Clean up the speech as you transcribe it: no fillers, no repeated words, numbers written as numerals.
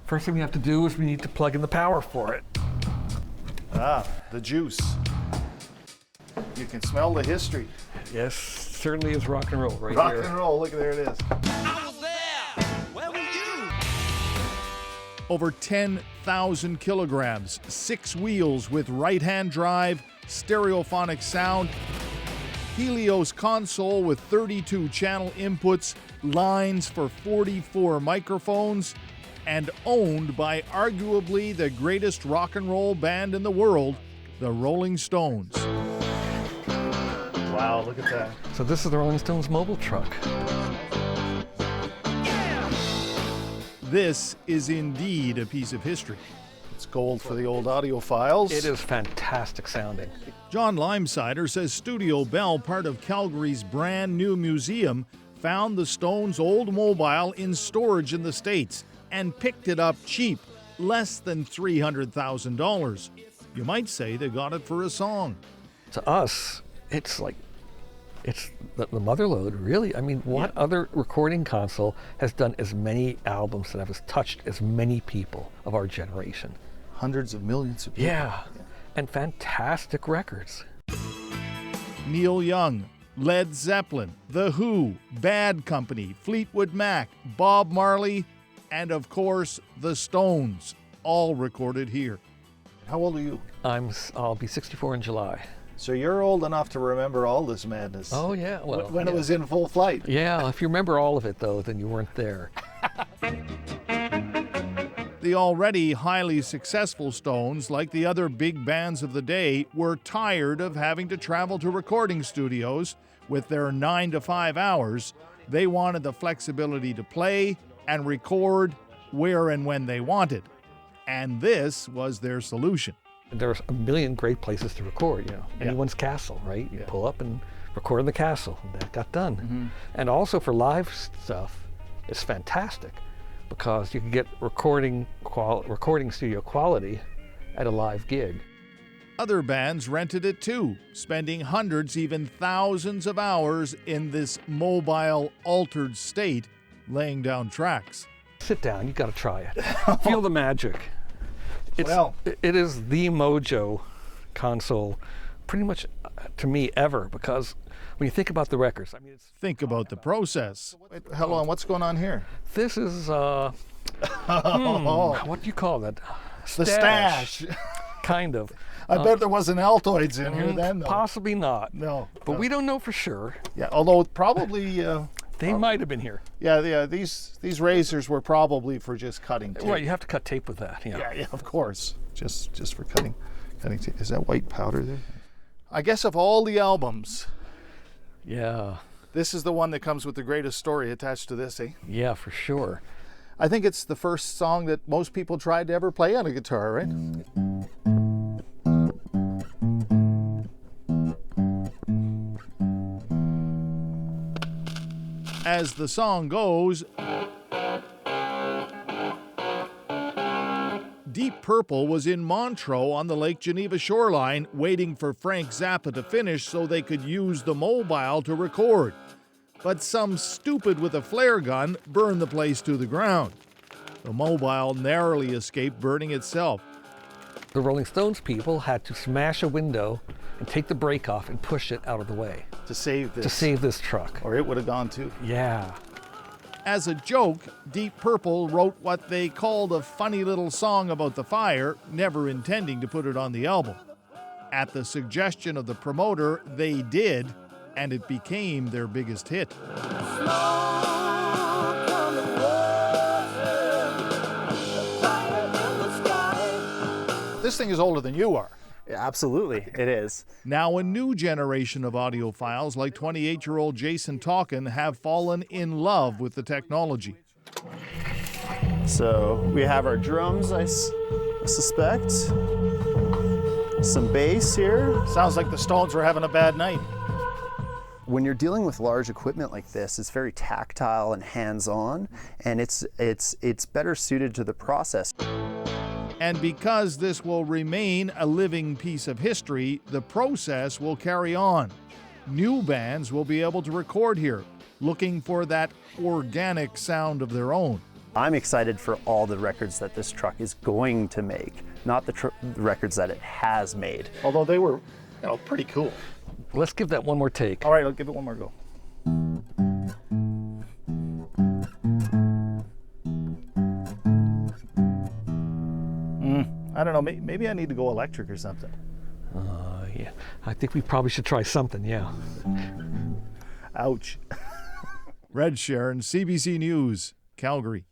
First thing we have to do is we need to plug in the power for it. Ah, the juice. You can smell the history. Yes, certainly is rock and roll right Rock here. and roll, look, there it is. I was there. Where were you? Over 10,000 kilograms, 6 wheels with right-hand drive, stereophonic sound, Helios console with 32 channel inputs, lines for 44 microphones, and owned by arguably the greatest rock and roll band in the world, the Rolling Stones. Wow, look at that. So this is the Rolling Stones mobile truck. This is indeed a piece of history. It's gold for the old audiophiles. It is fantastic sounding. John Limesider says Studio Bell, part of Calgary's brand new museum, found the Stones' old mobile in storage in the States and picked it up cheap, less than $300,000. You might say they got it for a song. To us, it's the motherlode, really. I mean, what other recording console has done as many albums that have touched as many people of our generation? Hundreds of millions of people. Yeah, and fantastic records. Neil Young, Led Zeppelin, The Who, Bad Company, Fleetwood Mac, Bob Marley, and of course, the Stones, all recorded here. How old are you? I'll be 64 in July. So you're old enough to remember all this madness. Oh yeah, well, when yeah. it was in full flight. Yeah, if you remember all of it though, then you weren't there. The already highly successful Stones, like the other big bands of the day, were tired of having to travel to recording studios with their 9 to 5 hours. They wanted the flexibility to play and record where and when they wanted. And this was their solution. There's a million great places to record, anyone's castle, right? You pull up and record in the castle, and that got done. Mm-hmm. And also for live stuff, it's fantastic because you can get recording studio quality at a live gig. Other bands rented it too, spending hundreds, even thousands of hours in this mobile, altered state, laying down tracks. Sit down, you gotta try it. Feel the magic. It is the mojo console, pretty much to me ever, because when you think about the records, I mean, Think about the process. Wait, hold on, what's going on here? this is what do you call that? The stash. Kind of. I bet there wasn't Altoids in here then, though. Possibly not. No. But we don't know for sure. Yeah, although probably... They might have been here. Yeah, these razors were probably for just cutting tape. Right, you have to cut tape with that. Yeah, of course. Just for cutting tape. Is that white powder there? I guess of all the albums, Yeah. this is the one that comes with the greatest story attached to this, eh? Yeah, for sure. I think it's the first song that most people tried to ever play on a guitar, right? As the song goes, Deep Purple was in Montreux on the Lake Geneva shoreline waiting for Frank Zappa to finish so they could use the mobile to record. But some stupid with a flare gun burned the place to the ground. The mobile narrowly escaped burning itself. The Rolling Stones people had to smash a window and take the brake off and push it out of the way To save this. to save this truck. Or it would have gone too. Yeah. As a joke, Deep Purple wrote what they called a funny little song about the fire, never intending to put it on the album. At the suggestion of the promoter, they did, and it became their biggest hit. This thing is older than you are. Absolutely, it is. Now a new generation of audiophiles like 28-year-old Jason Talkin have fallen in love with the technology. So we have our drums, I suspect. Some bass here. Sounds like the Stones were having a bad night. When you're dealing with large equipment like this, it's very tactile and hands-on, and it's better suited to the process. And because this will remain a living piece of history, the process will carry on. New bands will be able to record here, looking for that organic sound of their own. I'm excited for all the records that this truck is going to make, not the records that it has made. Although they were, pretty cool. Let's give that one more take. All right, I'll give it one more go. I don't know, maybe I need to go electric or something. Yeah, I think we probably should try something, yeah. Ouch. Red Sharon, CBC News, Calgary.